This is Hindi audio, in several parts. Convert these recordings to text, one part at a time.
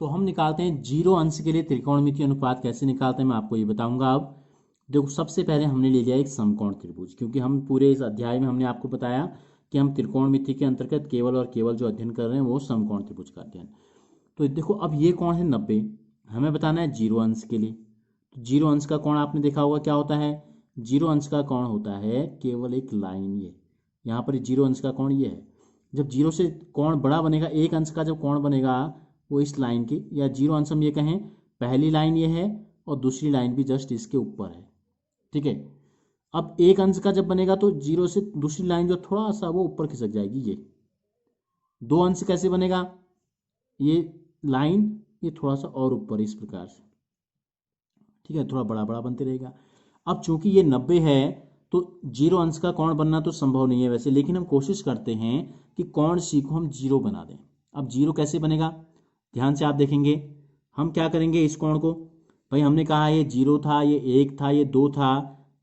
तो हम निकालते हैं जीरो अंश के लिए त्रिकोणमितीय अनुपात कैसे निकालते हैं, मैं आपको ये बताऊंगा। अब देखो, सबसे पहले हमने ले लिया एक समकोण त्रिभुज, क्योंकि हम पूरे इस अध्याय में हमने आपको बताया कि हम त्रिकोणमिति के अंतर्गत केवल और केवल जो अध्ययन कर रहे हैं वो समकोण त्रिभुज का अध्ययन। तो देखो, अब ये कोण है 90, हमें बताना है जीरो अंश के लिए। तो जीरो अंश का कोण आपने देखा होगा क्या होता है। जीरो अंश का कोण होता है केवल एक लाइन, ये यहाँ पर जीरो अंश का कोण ये है। जब जीरो से कोण बड़ा बनेगा, एक अंश का जब कोण बनेगा वो इस लाइन की, या जीरो अंश हम ये कहें पहली लाइन ये है और दूसरी लाइन भी जस्ट इसके ऊपर है। ठीक है, अब एक अंश का जब बनेगा तो जीरो से दूसरी लाइन जो थोड़ा सा वो ऊपर खिसक जाएगी। ये दो अंश कैसे बनेगा, ये लाइन ये थोड़ा सा और ऊपर इस प्रकार से। ठीक है, थोड़ा बड़ा बड़ा बनते रहेगा। अब चूंकि ये 90 है तो जीरो अंश का कोण बनना तो संभव नहीं है वैसे, लेकिन हम कोशिश करते हैं कि कोण सी को हम जीरो बना दें। अब जीरो कैसे बनेगा, ध्यान से आप देखेंगे। हम क्या करेंगे, इस कोण को, भाई हमने कहा ये जीरो था, ये एक था, ये दो था,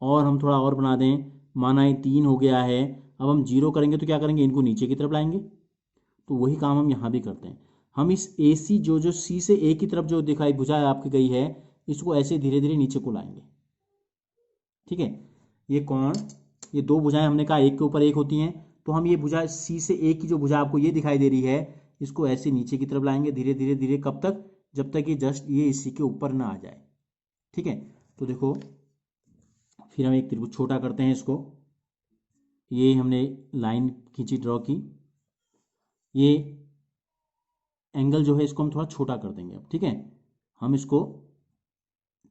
और हम थोड़ा और बना दें, माना ये 3 हो गया है। अब हम जीरो करेंगे तो क्या करेंगे, इनको नीचे की तरफ लाएंगे। तो वही काम हम यहाँ भी करते हैं। हम इस ए सी जो सी से ए की तरफ जो दिखाई भुजा आपकी गई है, इसको ऐसे धीरे धीरे नीचे को लाएंगे। ठीक है, ये कोण, ये दो भुजाएं हमने कहा एक के ऊपर एक होती हैं, तो हम ये भुजा सी से ए की जो भुजा आपको ये दिखाई दे रही है, इसको ऐसे नीचे की तरफ लाएंगे धीरे धीरे धीरे। कब तक, जब तक ये जस्ट ये इसी के ऊपर ना आ जाए। ठीक है, तो देखो फिर हम एक त्रिभुज छोटा करते हैं इसको। ये हमने लाइन खींची, ड्रॉ की, ये एंगल जो है इसको हम थोड़ा छोटा कर देंगे अब। ठीक है, हम इसको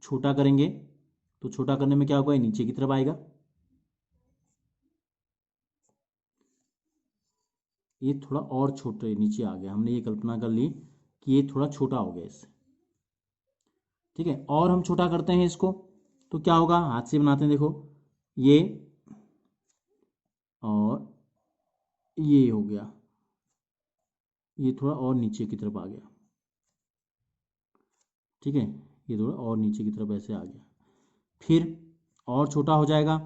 छोटा करेंगे तो छोटा करने में क्या होगा, ये नीचे की तरफ आएगा। ये थोड़ा और छोटे नीचे आ गया, हमने ये कल्पना कर ली कि ये थोड़ा छोटा हो गया इससे। ठीक है, और हम छोटा करते हैं इसको तो क्या होगा, हाथ से बनाते हैं, देखो ये और ये हो गया, ये थोड़ा और नीचे की तरफ आ गया। ठीक है, ये थोड़ा और नीचे की तरफ ऐसे आ गया, फिर और छोटा हो जाएगा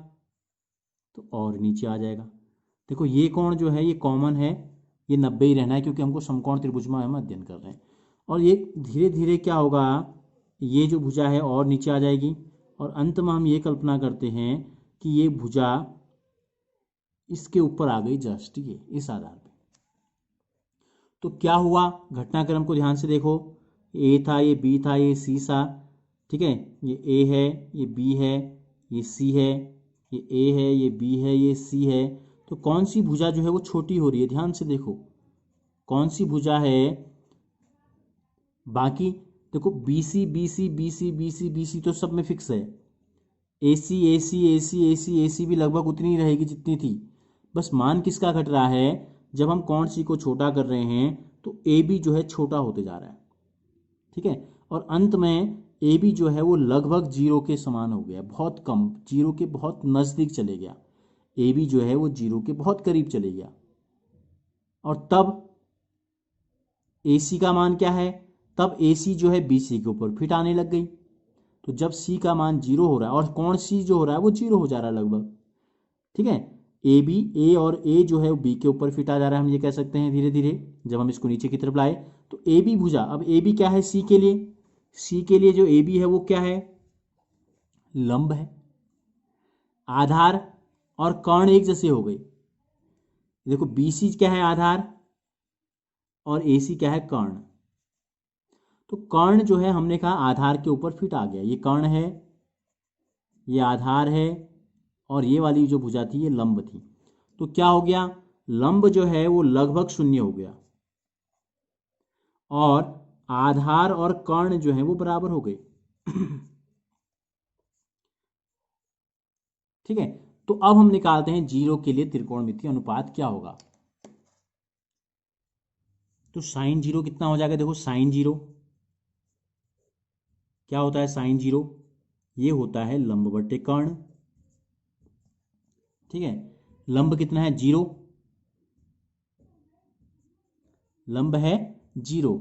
तो और नीचे आ जाएगा। देखो ये कोण जो है ये कॉमन है, ये 90 ही रहना है, क्योंकि हमको समकोण त्रिभुज में हम अध्ययन कर रहे हैं। और ये धीरे धीरे क्या होगा, ये जो भुजा है और नीचे आ जाएगी, और अंत में हम ये कल्पना करते हैं कि ये भुजा इसके ऊपर आ गई, जस्ट ये इस आधार पे। तो क्या हुआ, घटनाक्रम को ध्यान से देखो, ए था, ये बी था, ये सी था। ठीक है, ये ए है, ये बी है, ये सी है, ये ए है, ये बी है, ये सी है। तो कौन सी भुजा जो है वो छोटी हो रही है, ध्यान से देखो कौन सी भुजा है। बाकी देखो B C B C B C B C B C तो सब में फिक्स है। ए सी ए सी ए सी ए सी ए सी भी लगभग उतनी ही रहेगी जितनी थी। बस मान किसका घट रहा है, जब हम कौन सी को छोटा कर रहे हैं तो ए बी जो है छोटा होते जा रहा है। ठीक है, और अंत में ए बी जो है वो लगभग जीरो के समान हो गया, बहुत कम, जीरो के बहुत नज़दीक चले गया। ए बी जो है वो जीरो के बहुत करीब चले गया। और तब ए सी का मान क्या है, तब ए सी जो है बी सी के ऊपर फिट आने लग गई। तो जब सी का मान जीरो हो रहा है और कोण सी जो हो रहा है वो जीरो हो जा रहा है लगभग। ठीक है, ए बी, ए और ए जो है वो बी के ऊपर फिट आ जा रहा है, हम ये कह सकते हैं धीरे धीरे। जब हम इसको नीचे की तरफ लाए तो ए बी भुजा, अब ए बी क्या है सी के लिए, सी के लिए जो ए बी है वो क्या है, लंब है। आधार और कर्ण एक जैसे हो गए। देखो बी सी क्या है, आधार, और ए सी क्या है, कर्ण। तो कर्ण जो है हमने कहा आधार के ऊपर फिट आ गया, ये कर्ण है, ये आधार है, और ये वाली जो भुजा थी ये लंब थी। तो क्या हो गया, लंब जो है वो लगभग शून्य हो गया, और आधार और कर्ण जो है वो बराबर हो गए। ठीक है, तो अब हम निकालते हैं जीरो के लिए त्रिकोणमितीय अनुपात क्या होगा। तो साइन जीरो कितना हो जाएगा, देखो साइन जीरो क्या होता है, साइन जीरो ये होता है लंब बटे कर्ण। ठीक है, लंब कितना है, जीरो, लंब है जीरो,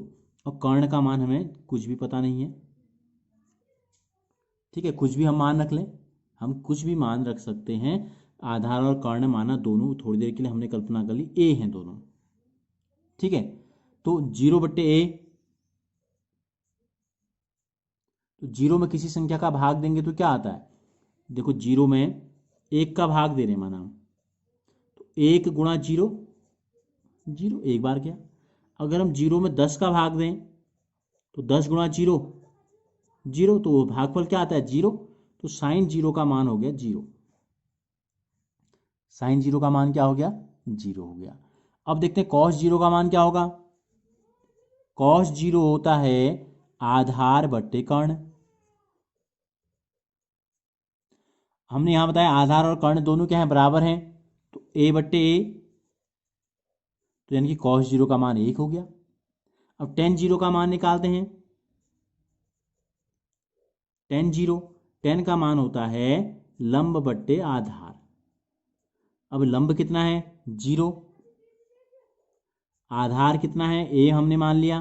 और कर्ण का मान हमें कुछ भी पता नहीं है। ठीक है, कुछ भी हम मान रख लें, हम कुछ भी मान रख सकते हैं। आधार और कर्ण माना दोनों, थोड़ी देर के लिए हमने कल्पना कर ली ए हैं दोनों। ठीक है, तो जीरो बट्टे ए, तो जीरो में किसी संख्या का भाग देंगे तो क्या आता है, देखो जीरो में एक का भाग दे रहे हैं माना हम, तो एक गुणा जीरो, जीरो एक बार गया। अगर हम जीरो में 10 का भाग दें तो 10 गुणा जीरो, जीरो, तो वो भागफल क्या आता है, जीरो। तो साइन जीरो का मान हो गया जीरो, साइन जीरो का मान क्या हो गया, जीरो हो गया। अब देखते हैं कॉस जीरो का मान क्या होगा। कॉस जीरो होता है आधार बट्टे कर्ण। हमने यहां बताया आधार और कर्ण दोनों क्या है, बराबर हैं, तो ए बट्टे ए, तो यानी कि कॉस जीरो का मान एक हो गया। अब टेन जीरो का मान निकालते हैं। टेन जीरो, टेन का मान होता है लंब बट्टे आधार। अब लंब कितना है, जीरो, आधार कितना है, ए हमने मान लिया,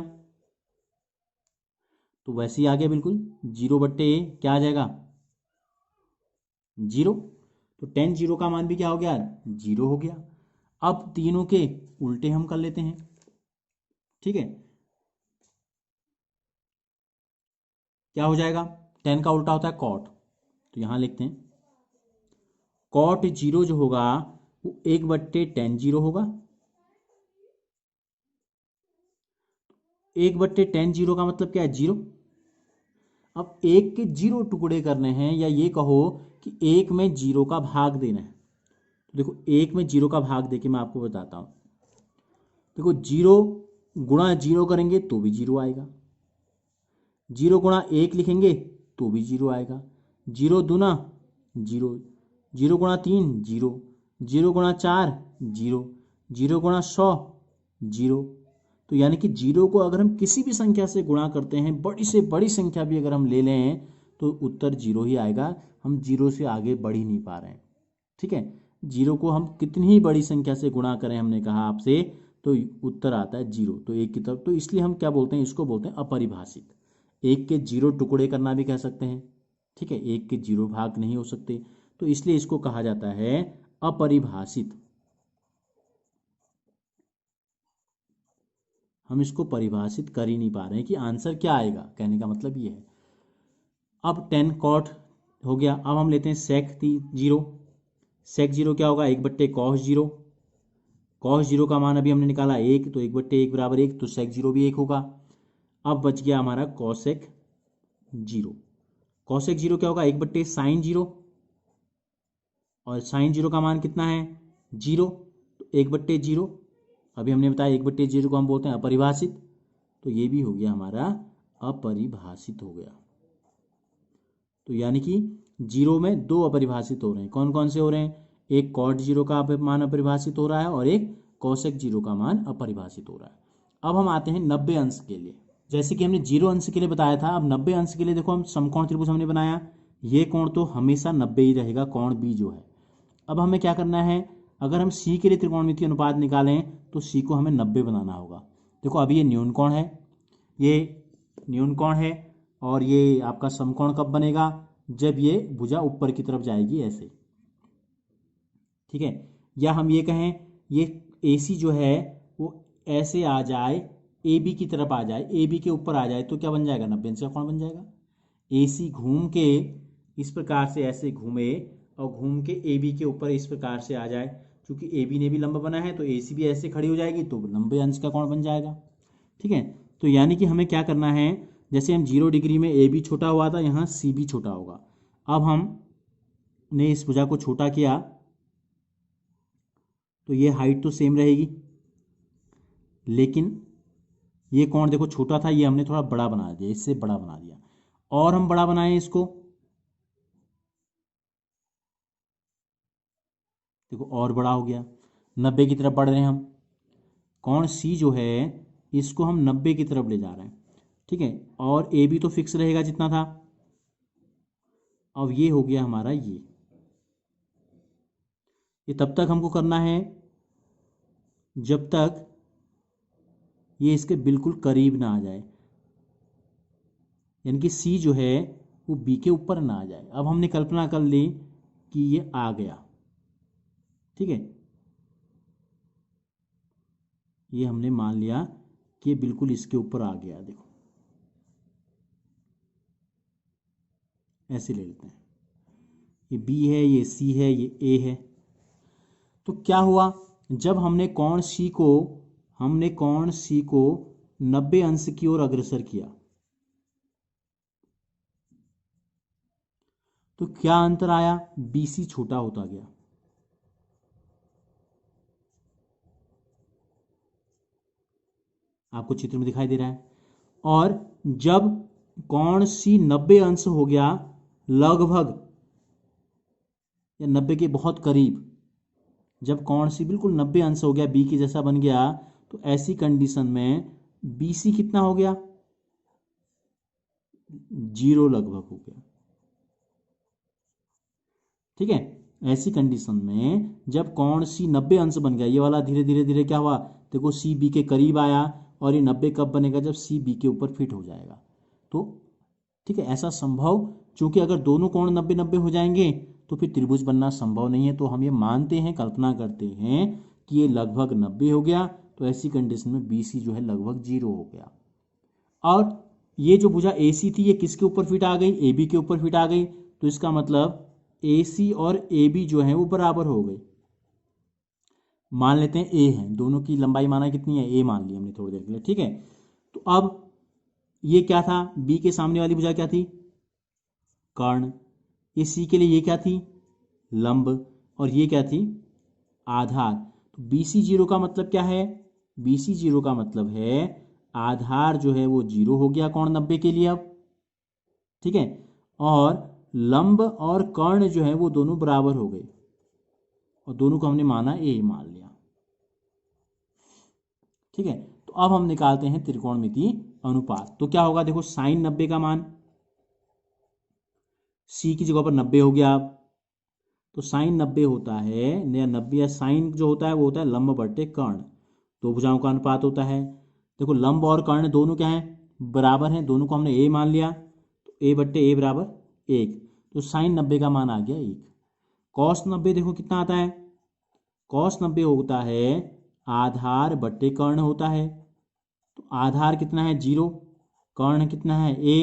तो वैसे ही आ गया बिल्कुल, जीरो बट्टे ए क्या आ जाएगा, जीरो। तो टेन जीरो का मान भी क्या हो गया, जीरो हो गया। अब तीनों के उल्टे हम कर लेते हैं, ठीक है। क्या हो जाएगा, टेन का उल्टा होता है कॉट, तो यहां लिखते हैं कॉट जीरो जो होगा वो एक बट्टे टेन जीरो होगा। एक बट्टे टेन जीरो का मतलब क्या है, जीरो। अब एक के जीरो टुकड़े करने हैं, या ये कहो कि एक में जीरो का भाग देना है। तो देखो एक में जीरो का भाग देके मैं आपको बताता हूं। देखो जीरो गुणा जीरो करेंगे तो भी जीरो आएगा, जीरो गुणा एक लिखेंगे तो भी जीरो आएगा, जीरो दूना जीरो, जीरो गुणा तीन जीरो, जीरो गुणा चार जीरो, जीरो गुणा 100 जीरो। तो यानी कि जीरो को अगर हम किसी भी संख्या से गुणा करते हैं, बड़ी से बड़ी संख्या भी अगर हम ले लें तो उत्तर जीरो ही आएगा। हम जीरो से आगे बढ़ ही नहीं पा रहे हैं, ठीक है। जीरो को हम कितनी ही बड़ी संख्या से गुणा करें, हमने कहा आपसे, तो उत्तर आता है जीरो, तो एक की तरफ। तो इसलिए हम क्या बोलते हैं, इसको बोलते हैं अपरिभाषित। एक के जीरो टुकड़े करना भी कह सकते हैं, ठीक है, एक के जीरो भाग नहीं हो सकते, तो इसलिए इसको कहा जाता है अपरिभाषित। हम इसको परिभाषित कर ही नहीं पा रहे हैं कि आंसर क्या आएगा, कहने का मतलब ये है। अब टेन कॉट हो गया। अब हम लेते हैं सेक जीरो। सेक जीरो क्या होगा, एक बट्टे कॉस जीरो। कॉस जीरो का मान अभी हमने निकाला एक, तो एक बट्टे एक बराबर एक, तो सेक जीरो भी एक होगा। अब बच गया हमारा कॉसेक जीरो। कॉसेक जीरो क्या होगा, एक बट्टे साइन जीरो, और साइन जीरो का मान कितना है, जीरो, तो एक बट्टे जीरो। अभी हमने बताया एक बट्टे जीरो को हम बोलते हैं अपरिभाषित, तो ये भी हो गया हमारा अपरिभाषित हो गया। तो यानी कि जीरो में दो अपरिभाषित हो रहे हैं, कौन कौन से हो रहे हैं, एक कॉट जीरो का मान अपरिभाषित हो रहा है और एक कॉसेक जीरो का मान अपरिभाषित हो रहा है। अब हम आते हैं 90 अंश के लिए। जैसे कि हमने जीरो अंश के लिए बताया था, अब 90 अंश के लिए देखो हम समकोण त्रिभुज हमने बनाया, ये कोण तो हमेशा 90 ही रहेगा, कोण बी जो है। अब हमें क्या करना है, अगर हम सी के लिए त्रिकोणमितीय अनुपात निकालें तो सी को हमें 90 बनाना होगा। देखो अभी ये न्यून कोण है, ये न्यून कोण है, और ये आपका समकोण कब बनेगा, जब ये भुजा ऊपर की तरफ जाएगी ऐसे, ठीक है। या हम ये कहें ये ए सी जो है वो ऐसे आ जाए, ए बी की तरफ आ जाए, ए बी के ऊपर आ जाए, तो क्या बन जाएगा, 90 अंश का कोण बन जाएगा। ए सी घूम के इस प्रकार से ऐसे घूमे और घूम के ए बी के ऊपर इस प्रकार से आ जाए, क्योंकि ए बी ने भी लंब बना है तो ए सी भी ऐसे खड़ी हो जाएगी, तो 90 अंश का कोण बन जाएगा, ठीक है। तो यानी कि हमें क्या करना है, जैसे हम 0 डिग्री में ए बी छोटा हुआ था, यहाँ सी भी छोटा होगा। अब हमने इस भुजा को छोटा किया तो ये हाइट तो सेम रहेगी, लेकिन ये कोण देखो छोटा था, ये हमने थोड़ा बड़ा बना दिया, इससे बड़ा बना दिया, और हम बड़ा बनाए इसको, देखो और बड़ा हो गया, 90 की तरफ बढ़ रहे हैं हम। कोण सी जो है इसको हम 90 की तरफ ले जा रहे हैं, ठीक है, और ए बी तो फिक्स रहेगा जितना था। अब ये हो गया हमारा ये तब तक हमको करना है जब तक ये इसके बिल्कुल करीब ना आ जाए, यानी कि सी जो है वो बी के ऊपर ना आ जाए। अब हमने कल्पना कर ली कि ये आ गया, ठीक है, ये हमने मान लिया कि ये बिल्कुल इसके ऊपर आ गया, देखो ऐसे ले लेते हैं, ये बी है, ये सी है, ये ए है। तो क्या हुआ, जब हमने कोण सी को 90 अंश की ओर अग्रसर किया तो क्या अंतर आया, BC छोटा होता गया। आपको चित्र में दिखाई दे रहा है। और जब कोण सी 90 अंश हो गया, लगभग या 90 के बहुत करीब, जब कोण सी बिल्कुल 90 अंश हो गया, बी के जैसा बन गया, तो ऐसी कंडीशन में BC कितना हो गया, 0 लगभग हो गया। ठीक है, ऐसी कंडीशन में जब कोण सी 90 अंश बन गया, ये वाला धीरे धीरे धीरे क्या हुआ, देखो सी बी के करीब आया, और ये 90 कब बनेगा, जब सी बी के ऊपर फिट हो जाएगा। तो ठीक है, ऐसा संभव, चूंकि अगर दोनों कोण 90-90 हो जाएंगे तो फिर त्रिभुज बनना संभव नहीं है। तो हम ये मानते हैं, कल्पना करते हैं कि ये लगभग 90 हो गया, तो ऐसी कंडीशन में BC जो है लगभग 0 हो गया। और ये जो भुजा AC थी, ये किसके ऊपर फिट आ गई, AB के ऊपर फिट आ गई। तो इसका मतलब AC और AB जो है वो बराबर हो गए। मान लेते हैं A है, दोनों की लंबाई माना कितनी है, A मान ली हमने थोड़ी देर के लिए। ठीक है, तो अब ये क्या था, B के सामने वाली भुजा क्या थी, कर्ण। ये C के लिए ये क्या थी, लंब, और ये क्या थी, आधार। तो BC 0 का मतलब क्या है, BC 0 का मतलब है आधार जो है वो 0 हो गया कोण 90 के लिए अब। ठीक है, और लंब और कर्ण जो है वो दोनों बराबर हो गए, और दोनों को हमने माना A मान लिया। ठीक है, तो अब हम निकालते हैं त्रिकोणमितीय अनुपात। तो क्या होगा, देखो साइन 90 का मान C की जगह पर 90 हो गया। अब तो साइन 90 होता है, या 90 या साइन जो होता है वो होता है लंब बटे कर्ण, दो भुजाओं का अनुपात होता है। देखो लंब और कर्ण दोनों क्या है, बराबर हैं, दोनों को हमने A मान लिया, तो A बट्टे A बराबर 1। तो साइन 90 का मान आ गया 1। कॉस 90 देखो कितना आता है, कॉस 90 होता है आधार बट्टे कर्ण होता है। तो आधार कितना है 0, कर्ण कितना है A।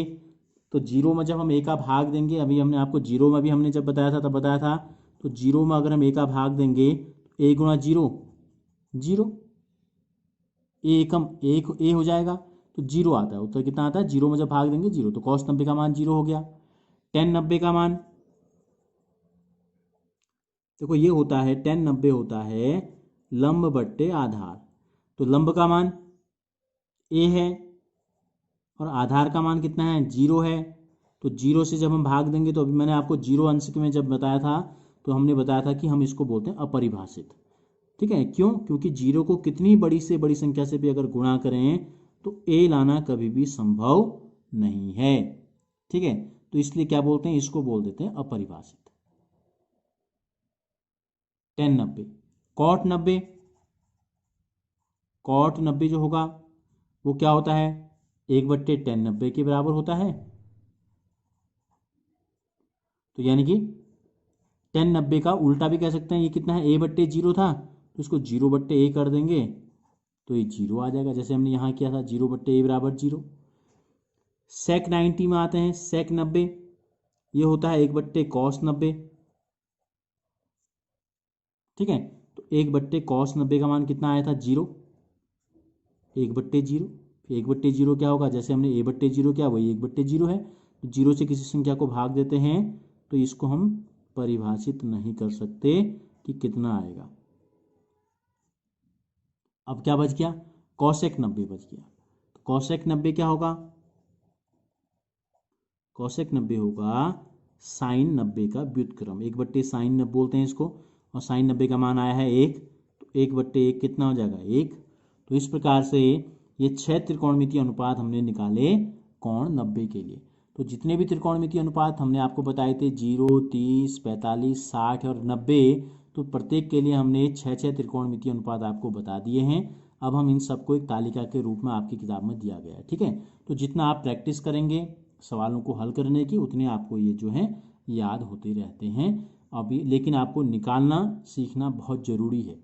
तो 0 में जब हम A का भाग देंगे, अभी हमने आपको 0 में भी हमने जब बताया था तब बताया था, तो 0 में अगर हम A का भाग देंगे तो A गुणा 0 0, A एकम एक A हो जाएगा, तो 0 आता है, उत्तर कितना आता है, 0 में जब भाग देंगे 0। तो कॉस 90 का मान 0 हो गया। टेन 90 का मान देखो ये होता है, टेन 90 होता है लंब बट्टे आधार। तो लंब का मान A है और आधार का मान कितना है 0 है। तो 0 से जब हम भाग देंगे, तो अभी मैंने आपको 0 अंश में जब बताया था तो हमने बताया था कि हम इसको बोलते हैं अपरिभाषित। ठीक है, क्यों, क्योंकि 0 को कितनी बड़ी से बड़ी संख्या से भी अगर गुणा करें तो A लाना कभी भी संभव नहीं है। ठीक है, तो इसलिए क्या बोलते हैं, इसको बोल देते हैं अपरिभाषित। टेन 90, कॉट 90, कॉट 90 जो होगा वो क्या होता है, 1/10 90 के बराबर होता है। तो यानी कि 10 90 का उल्टा भी कह सकते हैं, ये कितना है A/0 था, तो इसको 0/A कर देंगे तो ये 0 आ जाएगा, जैसे हमने यहाँ किया था 0/A बराबर 0। सेक 90 में आते हैं, सेक 90 ये होता है 1/cos 90। ठीक है, तो 1/cos 90 का मान कितना आया था 0, 1/0। 1/0 क्या होगा, जैसे हमने A/0 किया वही 1/0 है। तो 0 से किसी संख्या को भाग देते हैं तो इसको हम परिभाषित नहीं कर सकते कि कितना आएगा। अब क्या बच गया, कॉसेक 90 बच गया। तो कॉसेक 90 क्या होगा, कॉसेक 90 होगा साइन 90 का व्युत्क्रम, 1/sin 90 बोलते हैं इसको, और साइन 90 का मान आया है 1, तो 1/1 कितना हो जाएगा 1। तो इस प्रकार से ये 6 त्रिकोणमितीय अनुपात हमने निकाले कोण 90 के लिए। तो जितने भी त्रिकोणमितीय अनुपात हमने आपको बताए थे 0, 30, 45, 60 और 90, तो प्रत्येक के लिए हमने 6 त्रिकोणमितीय अनुपात आपको बता दिए हैं। अब हम इन सबको एक तालिका के रूप में आपकी किताब में दिया गया है। ठीक है, तो जितना आप प्रैक्टिस करेंगे सवालों को हल करने की, उतने आपको ये जो है याद होते रहते हैं। अभी लेकिन आपको निकालना सीखना बहुत ज़रूरी है।